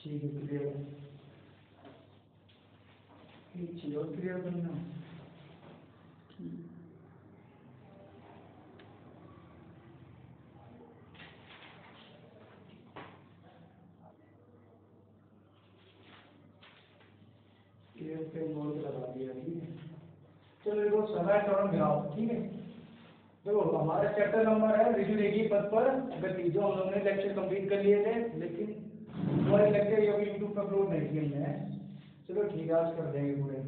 ठीक है, क्लियर है। एक चीज और क्लियर करना कि मोड लगा दिया। ठीक है, चलो देखो समय त्वरण ग्राफ। ठीक है, देखो हमारा चैप्टर नंबर है विद्युत रेखीय पथ पर गति, जो हम लोगों ने लेक्चर कंप्लीट कर लिए थे, लेकिन वो लेक्चर यूट्यूब पर अपलोड नहीं किए हैं। चलो ठीक है, आज कर देंगे पूरे।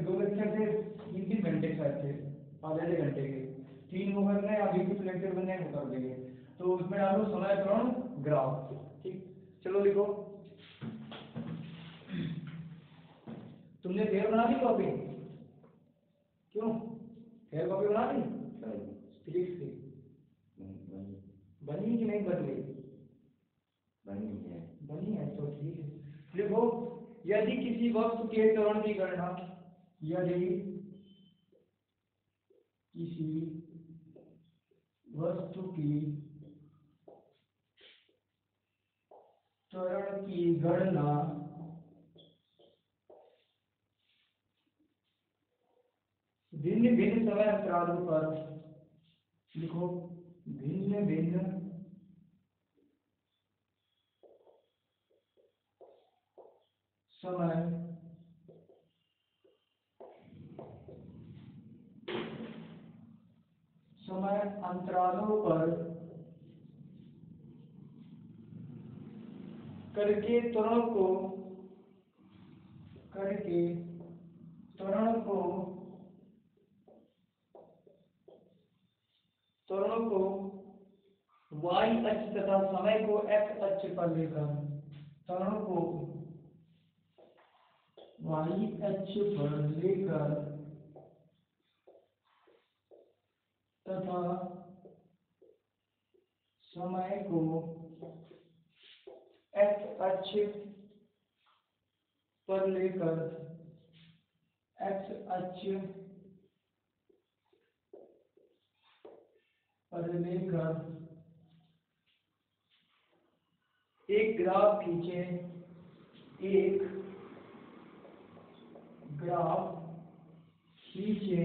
2 लेक्चर थे, 3 घंटे शायद थे, आधे घंटे के 3 वो करने, अभी कुछ लेक्चर बने वो कर देंगे। तो उसमें डालो समय त्वरण ग्राफ। ठीक, चलो लिखो। तुमने फेयर बना ली कॉपी? क्यों फेयर कॉपी बना ली? फिजिक्स की बनी कि नहीं बनी? बनी है तो ठीक है। लिखो, यदि किसी वस्तु के त्वरण की गणना, यदि किसी वस्तु की त्वरण की गणना भिन्न भिन्न समय अंतरालों पर, लिखो भिन्न भिन्न समय अंतरालों पर करके त्वरण को y अक्ष तथा समय को x अक्ष पर लेकर, त्वरण को y अक्ष पर लेकर तथा समय को x अक्ष पर लेकर, x अक्ष पर लेकर एक ग्राफ खींचे, एक ग्राफ खींचे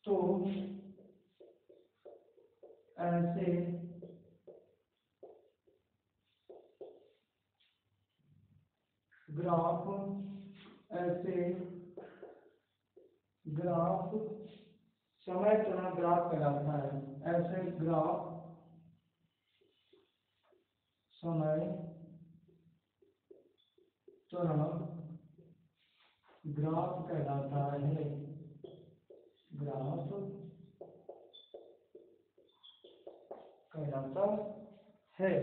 तो ऐसे ग्राफ समय त्वरण ग्राफ कहलाता है। ऐसे ग्राफ समय त्वरण ग्राफ कहलाता है। ग्राफ कहलाता है।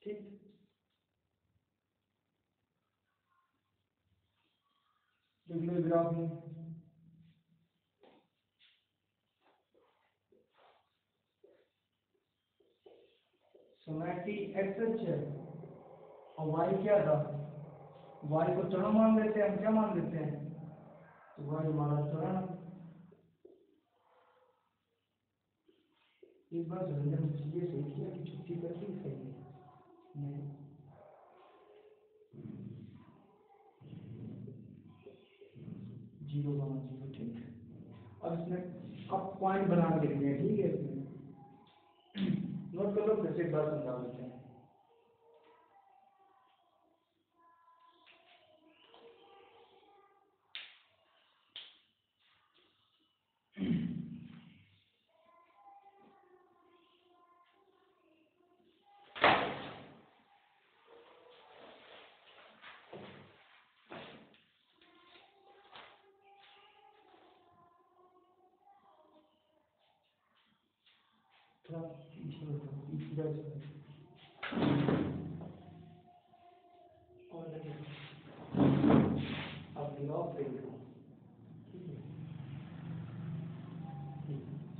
ठीक, ग्राफ में समय t x है और y क्या था? y को त्वरण मान लेते हैं हम, क्या मान लेते हैं? तो y हमारा त्वरण। एक बार समझना ये सही किया कि छुट्टी करके सही है नहीं? जीरो बना जीरो। ठीक, और इसमें अब पॉइंट बना के लिखने हैं। ठीक है, इसमें नोट कर लो, फिर से एक बार समझा देते हैं।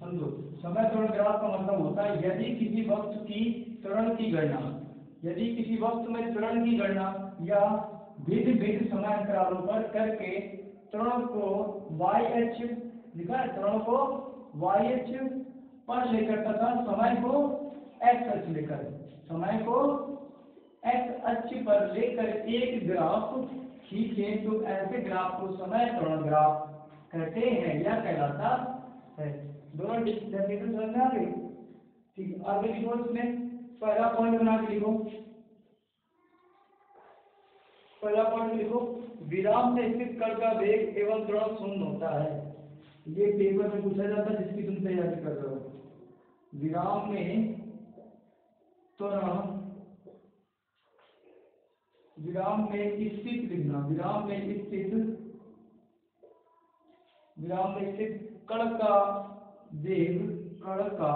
समझो, समय त्वरण ग्राफ का मतलब होता है यदि किसी वस्तु की त्वरण की गणना, यदि किसी वस्तु में त्वरण की गणना या भिन्न भिन्न समय अंतरालों पर करके त्वरण को y अक्ष, लिखा है त्वरण को वाई अक्ष पर लेकर तथा समय को एक्स अक्ष लेकर, समय को एक्स अक्ष पर लेकर एक ग्राफ खींचे तो ऐसे ग्राफ को समय त्वरण ग्राफ कहते हैं या कहलाता है। दोनों डेफिनेशन समझ में आ गई? ठीक है, आगे लिखो। इसमें पहला पॉइंट बना के लिखो। पहला पॉइंट लिखो, विराम में स्थित कण का वेग एवं त्वरण शून्य होता है। ये पेपर में पूछा जाता है जिसकी तुम तैयारी कर रहे हो। विराम में त्वरण, विराम में स्थित लिखना, विराम में स्थित कण का वेग, कण का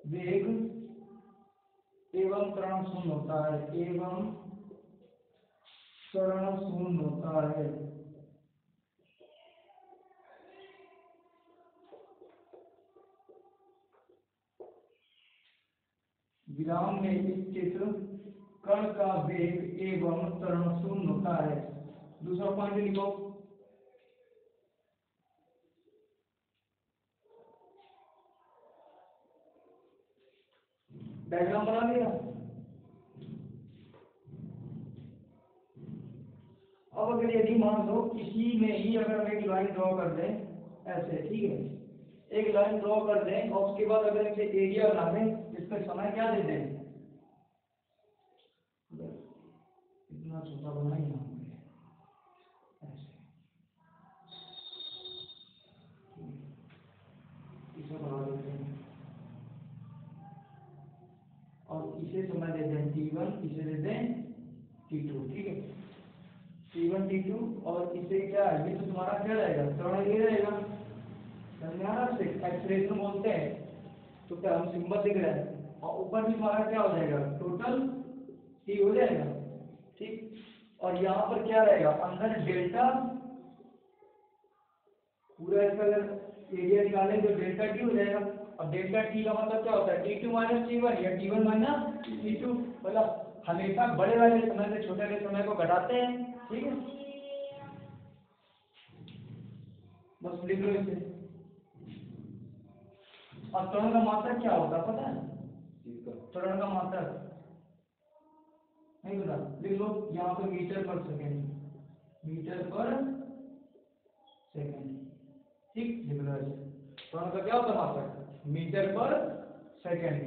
वेग एवं त्वरण शून्य होता है, एवं त्वरण शून्य होता है। विराम में स्थित कण का वेग एवं त्वरण शून्य होता है। दूसरा पॉइंट लिखो, डायग्राम बना लिया। अब अगर यदि मान लो इसी में ही अगर हम एक लाइन ड्रॉ कर दें ऐसे, ठीक है, एक लाइन ड्रॉ कर दें और उसके बाद अगर इसे एरिया बना दें, इसमें समय क्या दे दें, इतना छोटा बना ही होंगे ऐसे, इसे बना देते हैं और इसे समय दे दें T1, इसे दे दें T2, ठीक है, T1 T2, और इसे क्या है, ये तो तुम्हारा क्या रहेगा, त्वरण ये रहेगा, एक्सप्रेशन बोलते हैं तो क्या हम सिंबल लिख रहे हैं, और ऊपर भी तुम्हारा क्या हो जाएगा, टोटल T हो जाएगा, ठीक। और यहाँ पर क्या रहेगा, अंदर डेल्टा, पूरा इसका अगर एरिया निकालें तो डेल्टा T हो जाएगा। अब डेल्टा T का मतलब क्या होता है, T2 माइनस T1 या T1 माइनस T2, मतलब हमेशा बड़े वाले समय से छोटे वाले समय को घटाते हैं, ठीक है, बस लिख लो इसे। और त्वरण का मात्रक क्या होता है पता है, त्वरण का मात्रक नहीं पता, लिख लो यहाँ पर मीटर पर सेकेंड, मीटर पर सेकेंड, ठीक, लिख लो ऐसे। त्वरण का क्या होता है मात्रक, मीटर पर सेकेंड,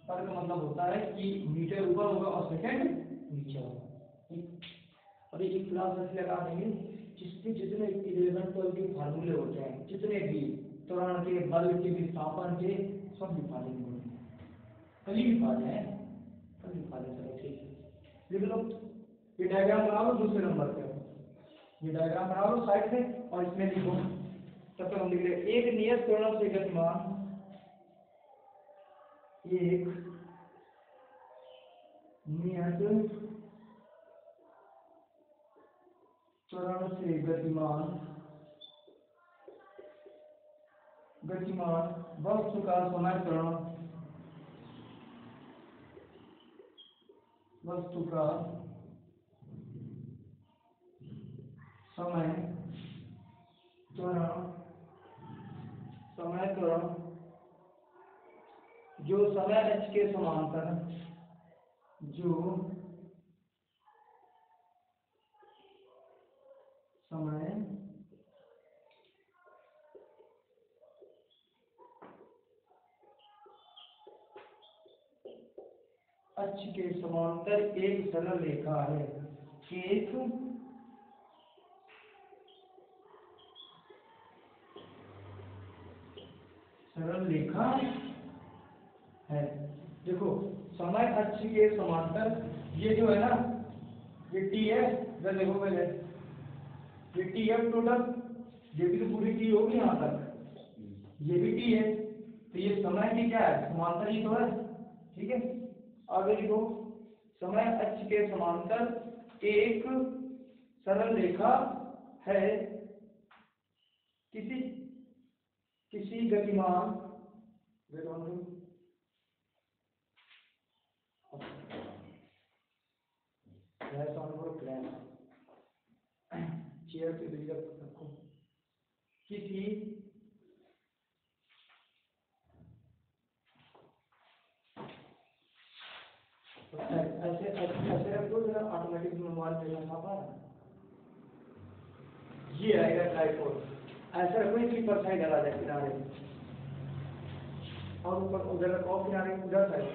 पर का मतलब होता है कि मीटर ऊपर होगा और सेकेंड नीचे होगा, ठीक। और ये क्लास ऐसे लगा देंगे जिसके जितने 11 12 के फार्मूले होते हैं, जितने भी त्वरण के, बल के, विस्थापन के, सब लिखा देंगे, कल ही लिखा जाए, कल लिखा देते, ठीक है, लिख लो। ये डायग्राम बना लो दूसरे नंबर पे, ये डायग्राम बना लो साइड में और इसमें लिखो, तब तक हम लिख रहे एक नियत त्वरण से गतिमान, एक नियत त्वरण से गतिमान वस्तु का समय त्वरण, वस्तु का समय त्वरण जो समय h के समांतर, जो समय h के समांतर एक सरल रेखा है, एक सरल रेखा है। देखो समय अक्ष के समांतर, ये जो है ना, ये T है, इधर देखो पहले, ये T है टोटल, ये भी तो पूरी T होगी यहाँ तक, ये भी T है, तो ये समय की क्या है, समांतर ही तो है, ठीक है। आगे देखो, समय अक्ष के समांतर एक सरल रेखा है, किसी गतिमान, चेयर पे रखो, किसी था ऑटोमेटिक मोबाइल पे लगा पा रहा, ये आएगा ट्राइपॉड। ऐसा रखो इसकी परछाई डाला जाए किनारे और ऊपर उधर रखो किनारे उधर साइड,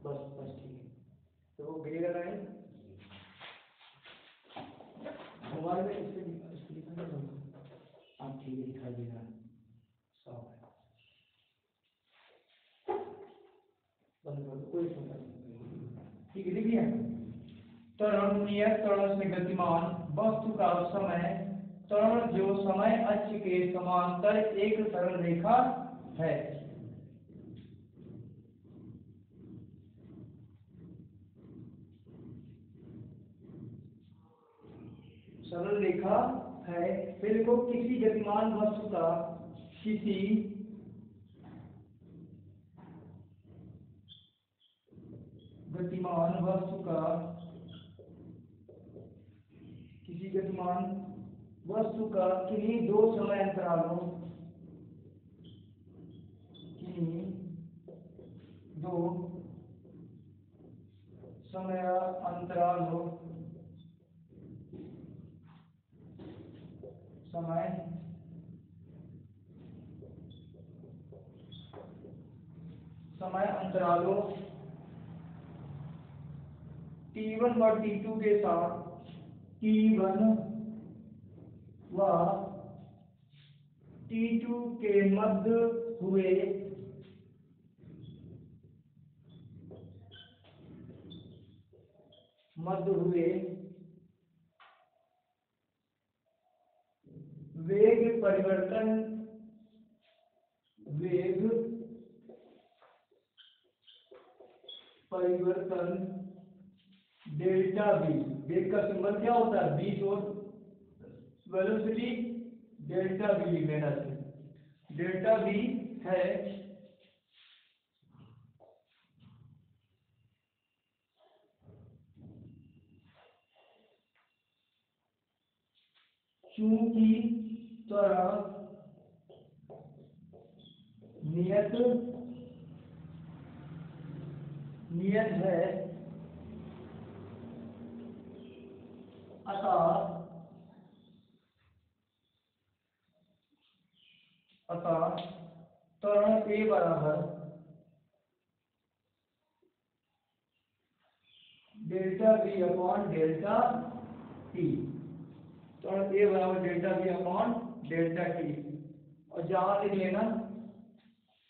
बस बस ठीक है। तो वो गिरेगा नहीं मोबाइल में, इससे लिखा था आप ठीक है दिखाई दे रहा है साफ है, बंद कर दो कोई समस्या नहीं, ठीक है। लिखिए त्वरण नियत त्वरण से गतिमान वस्तु का समय त्वरण जो समय अक्ष के समांतर एक सरल रेखा है। सरल रेखा है, फिर को किसी गतिमान वस्तु का किसी गतिमान वस्तु का किसी गतिमान वस्तु का किन्हीं दो समय अंतरालों किन्हीं दो समय अंतरालों समय समय अंतरालों T1 व T2 के साथ T1 व T2 के मध्य हुए वेग परिवर्तन डेल्टा v, वेग का सिंबल क्या होता है 20 और वेलोसिटी डेल्टा v लिखना है, डेल्टा v है चूंकि त्वरण नियत है अतः त्वरण A बराबर delta V upon delta T, त्वरण A बराबर delta V upon delta T, और जहां लिख लेना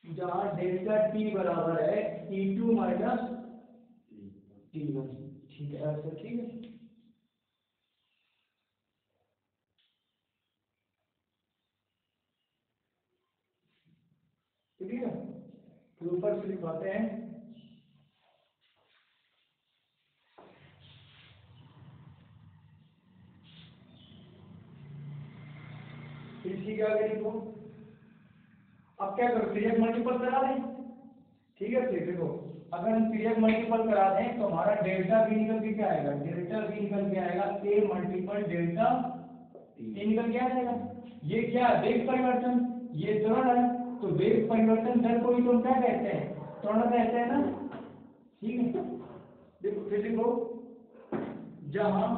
जहां डेल्टा T बराबर है T2 माइनस T1, ठीक है ऐसा, ठीक है। ठीक है, फिर ऊपर से लिखवाते हैं इसी के आगे लिखो। अब क्या करो पीरियड मल्टीपल करा दें, ठीक है। फिर देखो अगर हम पीरियड मल्टीपल करा दें तो हमारा डेल्टा v निकल के क्या आएगा, डेल्टा v निकल के आएगा a मल्टीपल डेल्टा t निकल के आ जाएगा। ये क्या है वेग परिवर्तन, ये त्वरण है, तो वेग परिवर्तन दर को ही तो हम क्या कहते हैं, त्वरण कहते हैं ना, ठीक है। देखो फिर देखो जहां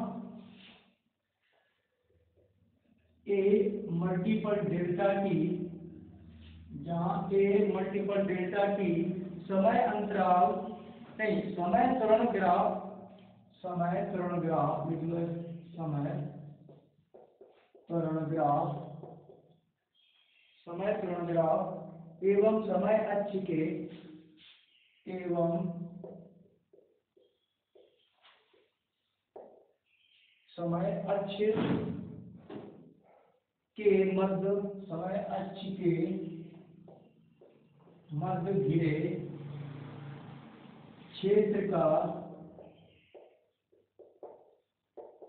a मल्टीपल डेल्टा t, जहां a मल्टीपल डेल्टा t समय अंतराल नहीं समय त्वरण ग्राफ लिख लो, समय त्वरण ग्राफ एवं समय अक्ष के मध्य घिरे क्षेत्र का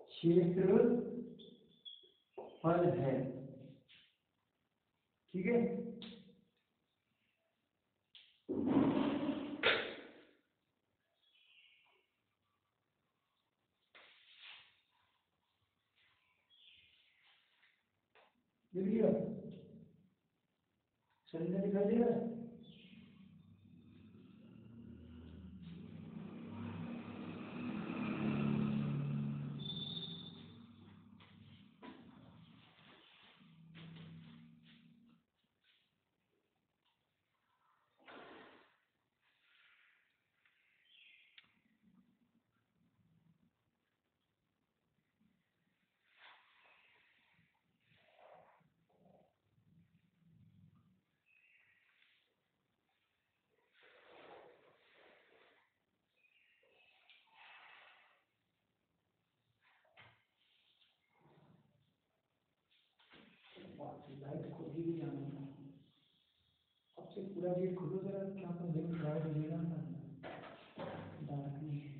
क्षेत्रफल है, ठीक है। शरीर दिखाई दे रहा है, लाइट खुद ही भी जाना था। अब से पूरा गेट खोलो जरा, क्या तो दिन खराब हो जाएगा ना, डार्क नहीं है।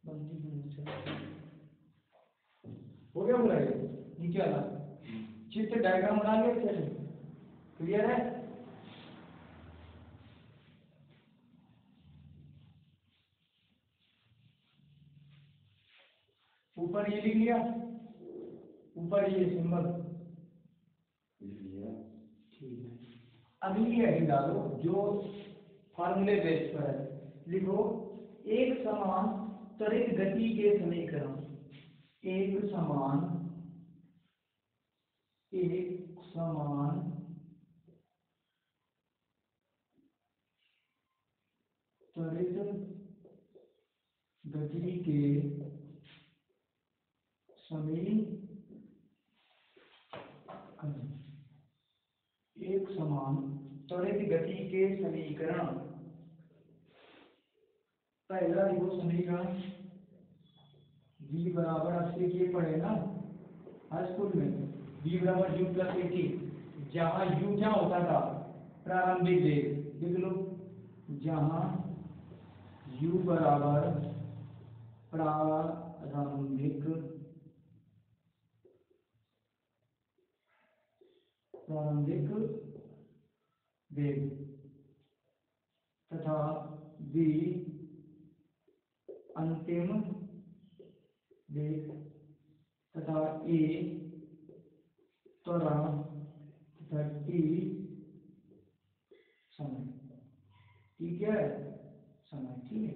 बंदी हो गया पूरा ये नीचे वाला चित्र डायग्राम बना लिया, चलिए क्लियर है। ऊपर ये लिख लिया, ऊपर ये सिंबल ठीक है। अगली हेडिंग डालो जो फार्मूले बेस पर है, लिखो एक समान त्वरित गति के समीकरण, एक समान त्वरित गति के एक समान त्वरित गति के समीकरण। पहला लिखो समीकरण v बराबर, आपसे ये पढ़े ना हाई स्कूल में, v बराबर u प्लस ए टी, जहाँ u क्या होता था प्रारंभिक वेग, लिख लो जहाँ u बराबर प्रारंभिक वेग तथा v अंतिम वेग तथा a त्वरण तथा t समय, ठीक है समय, ठीक है।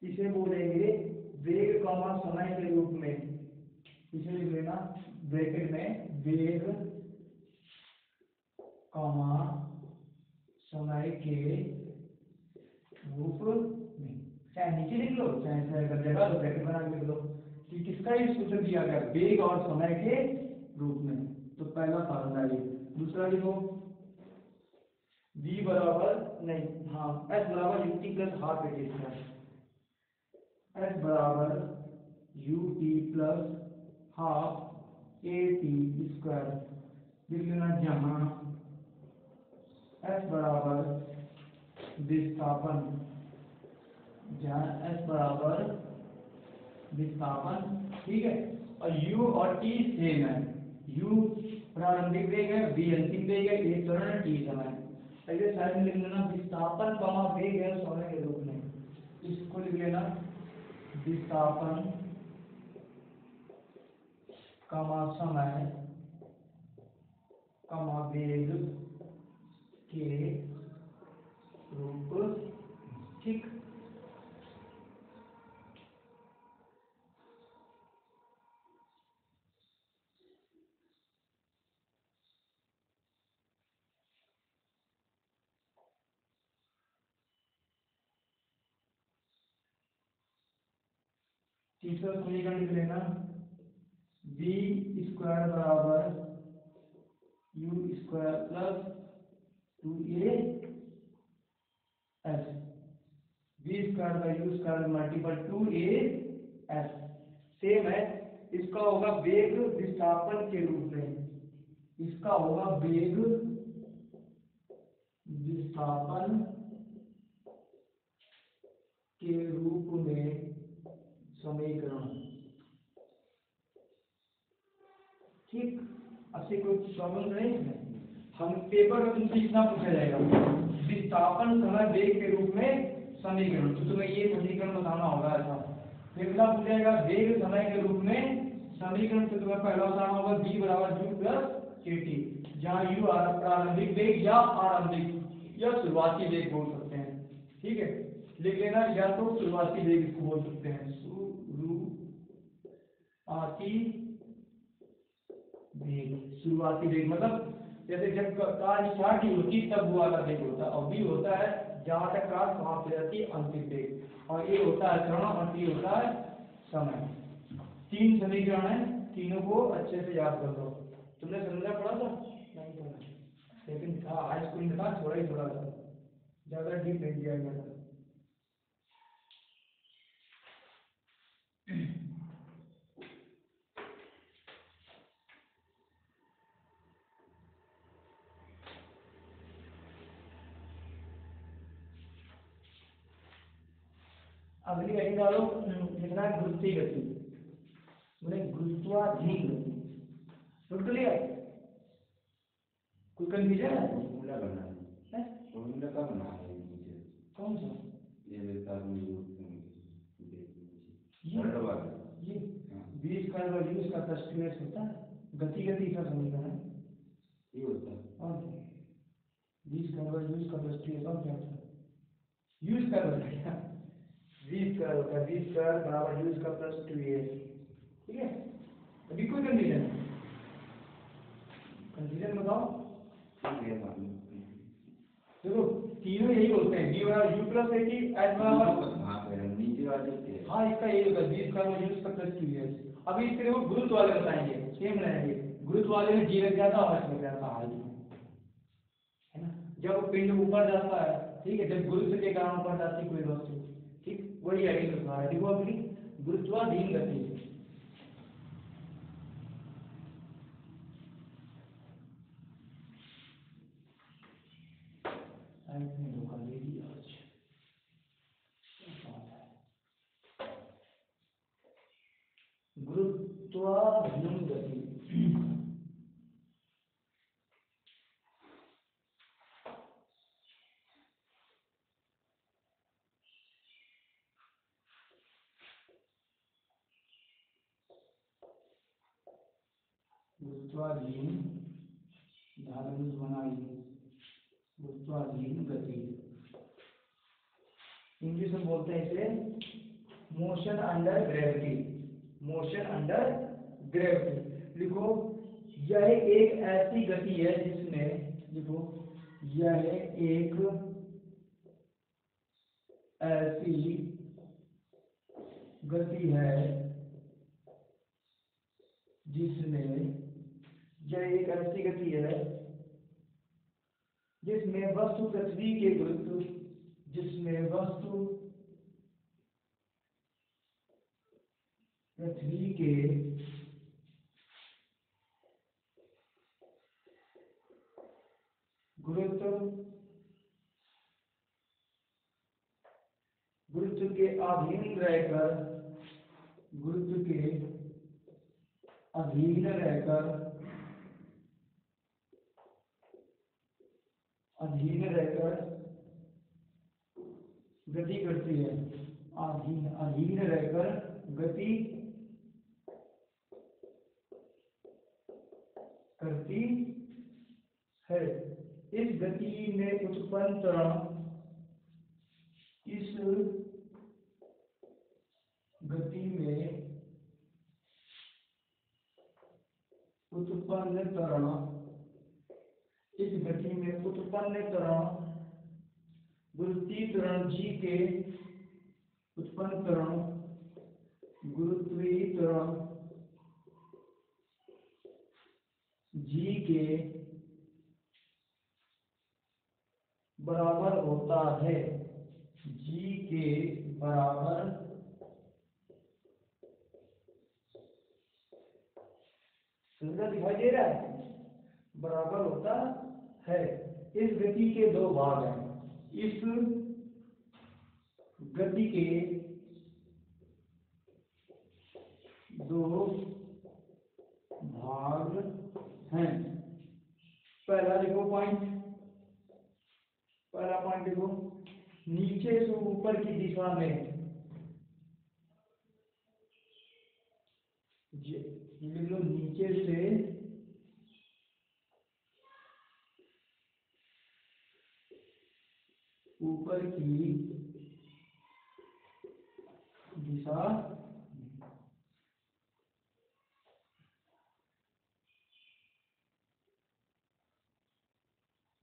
इसे बोलेंगे वेग कॉमा समय के रूप में, इसे लिख लेना ब्रैकेट में वेग कॉमा समय के रूप में, चाहे नीचे लिख लो चाहे अगर जगह तो ब्रैकेट बना के लिख लो कि किसका ये सूत्र दिया गया, वेग और समय के रूप में। तो पहला फार्मूला ये, दूसरा लिखो v बराबर नहीं, हाँ s बराबर ut plus half A T square, s बराबर ut plus half A T square लिख लेना, जहाँ s बराबर विस्थापन, जहाँ s बराबर विस्थापन, ठीक है। और u और t सेम है, u प्रारंभिक वेग है, v अंतिम वेग है, a त्वरण है, t समय। पहले साइड में लिख लेना विस्थापन कमा वेग है समय के रूप में, इसको लिख लेना विस्थापन कमा समय कमा वेग के रूप, ठीक। तीसरा समीकरण लिख लेना v स्क्वायर बराबर u square plus 2a s, v square by u square multiple 2a s same है। इसका होगा वेग विस्थापन के रूप में, इसका होगा वेग विस्थापन के रूप में समीकरण, ठीक। अच्छी कोई प्रॉब्लम नहीं है, हम पेपर में तुमसे इतना पूछा जाएगा विस्थापन समय वेग के रूप में समीकरण, तो तुम्हें ये समीकरण बताना होगा। ऐसा पहला पूछेगा वेग समय के रूप में समीकरण, तो तुम्हें पहला बताना होगा v बराबर u प्लस kt, जहाँ u प्रारंभिक वेग या आरंभिक या शुरुआती वेग बोल सकते हैं, ठीक है। लिख लेना, या तो शुरुआती वेग इसको बोल सकते हैं, शुरुआती वेग मतलब जैसे जब कार स्टार्ट ही होती तब वो वाला वेग होता है, और v होता है जहां तक कार समाप्त हो जाती है अंतिम वेग, और a होता है त्वरण और t होता है समय। तीन समीकरण है, तीनों को अच्छे से याद कर लो। तुमने समझा पढ़ा था नहीं पढ़ा, लेकिन था हाई स्कूल में था, थोड़ा ही थोड़ा था, ज्यादा डीप नहीं दिया गया था। अगली हेडिंग डालो, लिखना है गुरुत्वीय गति, बोले गुरुत्वाधीन गति। नोट कर लिया? कोई कंफ्यूजन है? फॉर्मूला बना है, फॉर्मूला का बना है मुझे। कौन सा? ये देता हूँ ये v स्क्वायर बाई u इसका प्लस 2s होता है, गति का समीकरण ये होता है। और v स्क्वायर बाई u इसका प्लस 2s और क्या होता है? u स्क्वायर होता है, v स्क्वायर होता है, v स्क्वायर बराबर u इसका प्लस 2s। ठीक है, अभी कोई कंफ्यूजन बताओ। देखो तीनों यही बोलते हैं, v बराबर u प्लस a की h बराबर नीचे वाले। हाँ इसका यही होगा, v स्क्वायर बाई u इसका प्लस 2s। अभी इसके वो गुरुत्व वाले बताएंगे, सेम रहेंगे। गुरुत्व वाले में g लग जाता है और h लग जाता है ना, जब पिंड ऊपर जाता है, ठीक है, जब गुरुत्व के कारण ऊपर जाती है कोई वस्तु, ठीक, वही हेडिंग लिखा है। देखो अगली गुरुत्वाधीन गति, धोखा दे दिया आज। गुरुत्वाधीन गति गुरुत्वाधीन धारण बनाइए, गुरुत्वाधीन गति इंग्लिश में बोलते हैं इसे motion under gravity, motion under gravity. लिखो यह एक ऐसी गति है जिसमें, लिखो यह एक ऐसी गति है जिसमें, यह एक ऐसी गति है जिसमें वस्तु पृथ्वी के गुरुत्व, जिसमें वस्तु पृथ्वी के गुरुत्व के अधीन रहकर, गुरुत्व के अधीन रहकर, अधीन रहकर गति करती है, अधीन रहकर गति करती है। इस गति में उत्पन्न त्वरण, इस गति में उत्पन्न त्वरण, इस गति में उत्पन्न त्वरण गुरुत्वीय त्वरण g के उत्पन्न त्वरण गुरुत्वीय त्वरण g के बराबर होता है, g के बराबर सुंदर दिखाई दे रहा है, बराबर होता है। इस गति के दो भाग हैं, इस गति के दो भाग हैं। पहला देखो पॉइंट, पहला पॉइंट देखो, नीचे से ऊपर की दिशा में, लिख लो नीचे से ऊपर की दिशा,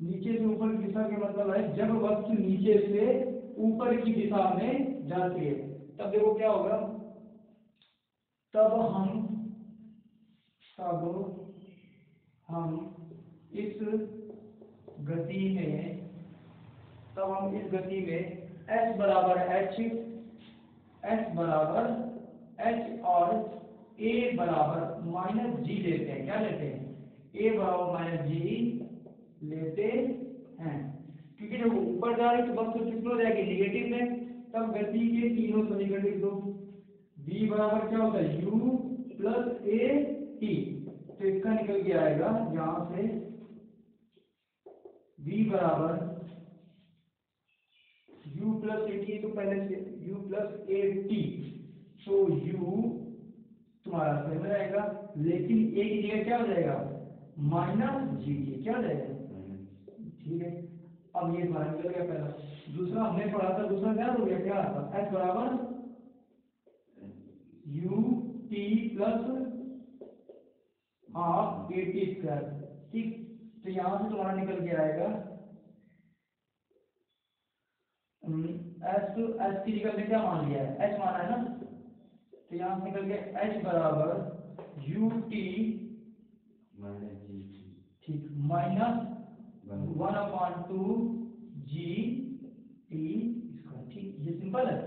नीचे से ऊपर की दिशा का मतलब है जब वस्तु नीचे से ऊपर की दिशा में जाती है, तब देखो क्या होगा, तब हम इस गति में, तब हम इस गति में s बराबर h, s बराबर h और a बराबर माइनस g लेते हैं। क्या लेते हैं? a बराबर माइनस g लेते हैं, क्योंकि जब ऊपर जा रही तो वस्तु किस में जाएगी, निगेटिव में, तब गति के तीनों समीकरण लिख दो। v बराबर क्या होता है u प्लस ए टी, तो इसका निकल के आएगा यहाँ से v बराबर u प्लस ए टी, तो पहले से u प्लस ए टी, तो u तुम्हारा सेम रहेगा, लेकिन a की जगह क्या हो जाएगा माइनस जी टी, क्या हो जाएगा, ठीक है। अब ये तुम्हारा निकल गया पहला। दूसरा हमने पढ़ा था, दूसरा क्या हो गया, क्या था h बराबर u T plus half A T square, ठीक। तो यहाँ से तुम्हारा निकल के आएगा एस की जगह में क्या मान लिया है, एच माना है ना, तो यहाँ से निकल के एच बराबर यू टी ठीक माइनस 1/2 जी टी स्क्वायर, ठीक। ये सिंपल है,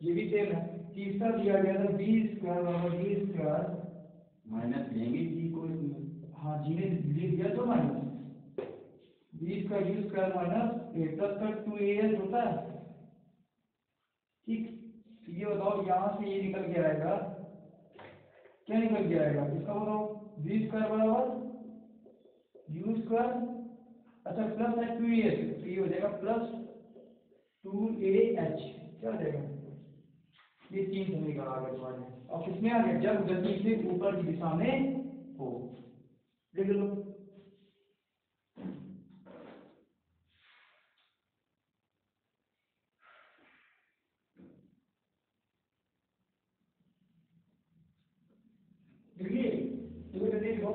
ये भी सेम है। तीसरा दिया गया था बी स्क्वायर बराबर डी स्क्वायर माइनस लेंगे जी को इसमें, हाँ जी ने लिख दिया तो minus b square u square minus a plus का 2as होता है, ठीक। तो ये बताओ यहाँ से ये निकल के आएगा, क्या निकल के आएगा इसका बताओ, बी स्क्वायर बराबर यू स्क्वायर, अच्छा प्लस है 2as, तो ये हो जाएगा प्लस 2ah, क्या हो जाएगा, ये तीन समीकरण आ गए तुम्हारे। और किसमें आ गया, जब गति से ऊपर की दिशा में हो, लिख लो। देखिए तो देखो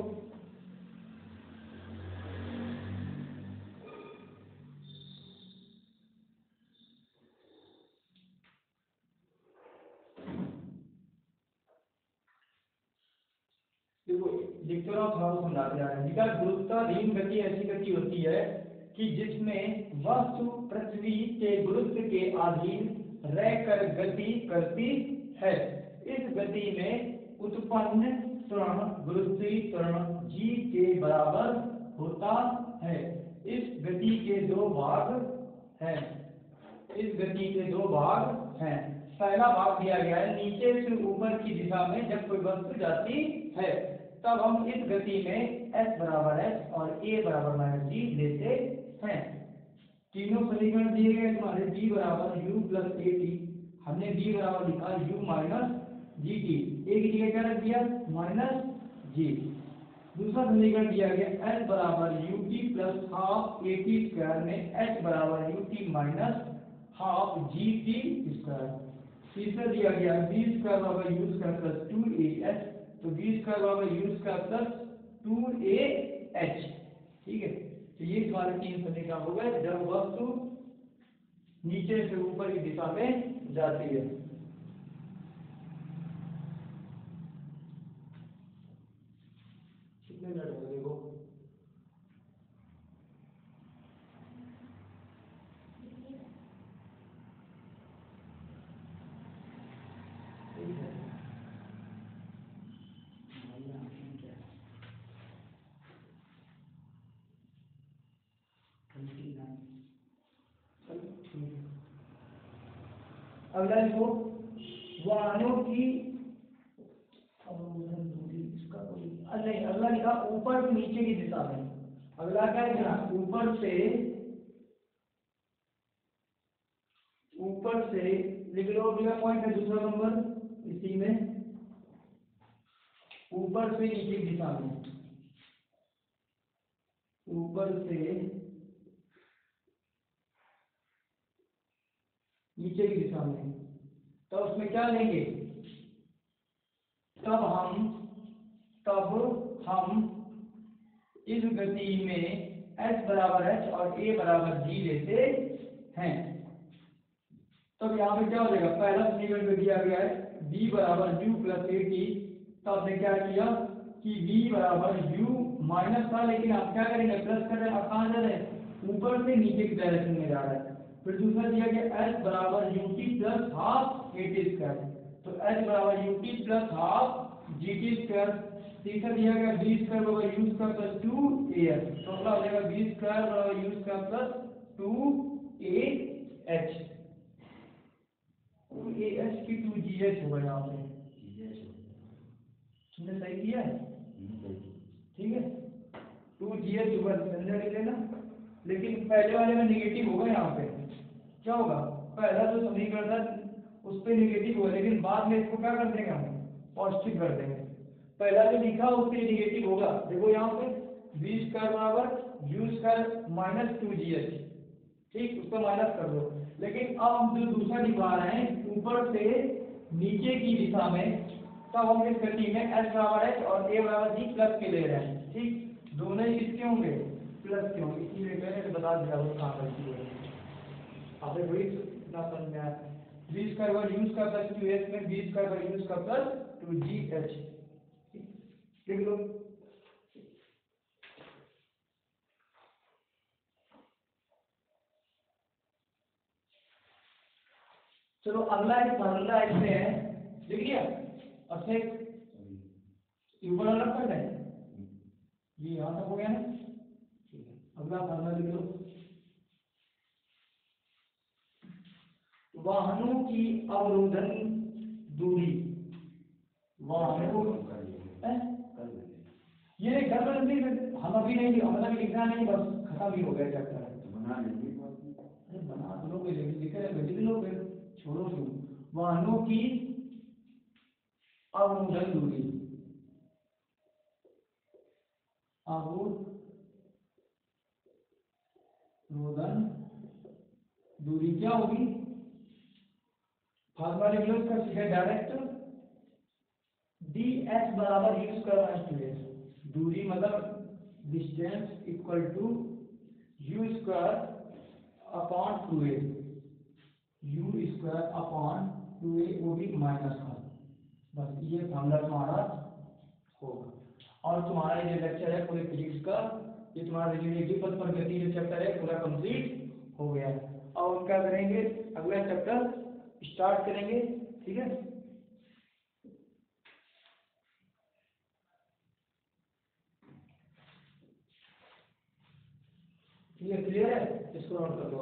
देखो लिखते रहो, थोड़ा समझाते आ रहे हैं। गुरुत्वाधीन गति ऐसी गति होती है कि जिसमें वस्तु पृथ्वी के गुरुत्व के अधीन रहकर गति करती है। इस गति में उत्पन्न त्वरण गुरुत्वीय त्वरण g के बराबर होता है। इस गति के दो भाग हैं, इस गति के दो भाग हैं। पहला भाग दिया गया है नीचे से ऊपर की दिशा में जब कोई वस्तु जाती है, तब हम इस गति में s बराबर h और a बराबर माइनस g लेते हैं। तीनों समीकरण दिए गए तुम्हारे, b बराबर u प्लस ए टी, हमने b बराबर लिखा u minus G T, a की जगह क्या रख दिया माइनस जी। दूसरा समीकरण दिया गया s बराबर u T plus half A T square में h बराबर u T minus half G T square. तीसरा दिया गया b स्क्वायर बराबर u स्क्वायर प्लस 2ah, तो b स्क्वायर बराबर u स्क्वायर प्लस 2ah, ठीक है। तो ये तुम्हारे तीन समीकरण हो गए जब वस्तु नीचे से ऊपर की दिशा में जाती है। कितने मिनट हो देखो, अगला देखो वाहनों की इसका नहीं, अगला लिखा ऊपर से नीचे की दिशा में। अगला क्या लिखा, ऊपर से लिख लो। अगला पॉइंट है दूसरा नंबर इसी में, ऊपर से नीचे की दिशा में, ऊपर से नीचे की दिशा में। तो उसमें क्या लेंगे, तब हम इस गति में s बराबर h और a बराबर g लेते हैं। तब यहाँ पे क्या हो जाएगा, पहला समीकरण में दिया गया है b बराबर u प्लस ए टी, तो आपने क्या किया कि v बराबर u माइनस था, लेकिन आप क्या करेंगे प्लस कर रहे हैं, आप कहाँ जा रहे हैं, ऊपर से नीचे की डायरेक्शन में जा रहे हैं। फिर दूसरा दिया गया h बराबर u T plus half A T square, तो h बराबर u T plus half G T square. तीसरा दिया गया बी स्क्वायर बराबर यू स्क्वायर प्लस 2ah, तो अगला हो जाएगा बी स्क्वायर बराबर you square plus 2ah। 2AH की 2GH होगा यहाँ पे। GH तुमने सही किया है, सही। ठीक है। 2GH होगा, समझा के लेना। लेकिन पहले वाले में निगेटिव होगा, यहाँ पे क्या होगा, पहला जो समीकरण था उस पे निगेटिव होगा, लेकिन बाद में इसको क्या कर देंगे हम, पॉजिटिव कर देंगे। पहला जो लिखा उस पे निगेटिव होगा, देखो यहाँ पे v स्क्वायर बराबर u स्क्वायर माइनस 2GH, ठीक, उसको माइनस कर दो। लेकिन अब हम जो दूसरा लिखवा रहे हैं ऊपर से नीचे की दिशा में, तब हम इस गति में s बराबर h और a बराबर g प्लस के ले रहे हैं, ठीक, दोनों ही किसके होंगे, प्लस के होंगे। इसीलिए मैंने बता दिया वो कहाँ गलती है, आपने वही ना समझ में आया। v square by u square plus 2h में v square by u square plus 2gh, लिख लो। चलो अगला एक फार्मूला इसमें है, लिख लिया, अब से ऊपर वाला कर दें, ये यहाँ तक हो गया ना, ठीक है। अगला फार्मूला लिख लो, वाहनों की अवरोधन दूरी, वाहनों ये गड़बड़ नहीं, हम अभी नहीं, मतलब लिखना नहीं, बस खत्म ही हो गया चैप्टर, बना लेंगे। अरे बना दो लोग, लिखे रहे लिख लो, फिर छोड़ो तुम। वाहनों की अवरोधन दूरी, अवरोधन दूरी क्या होगी, फार्मूला लिख लो इसका सीधे डायरेक्ट, ds बराबर u स्क्वायर माइनस 2h, दूरी मतलब distance equal to u square upon 2a, u square upon 2a, वो भी माइनस का, बस ये फार्मूला तुम्हारा होगा। और तुम्हारा ये लेक्चर है पूरे फिजिक्स का, ये तुम्हारा रिलेटिव पथ पर गति जो चैप्टर है पूरा कंप्लीट हो गया है। और क्या करेंगे, अगला चैप्टर स्टार्ट करेंगे, ठीक है। ये क्लियर है, इसको नोट कर लो।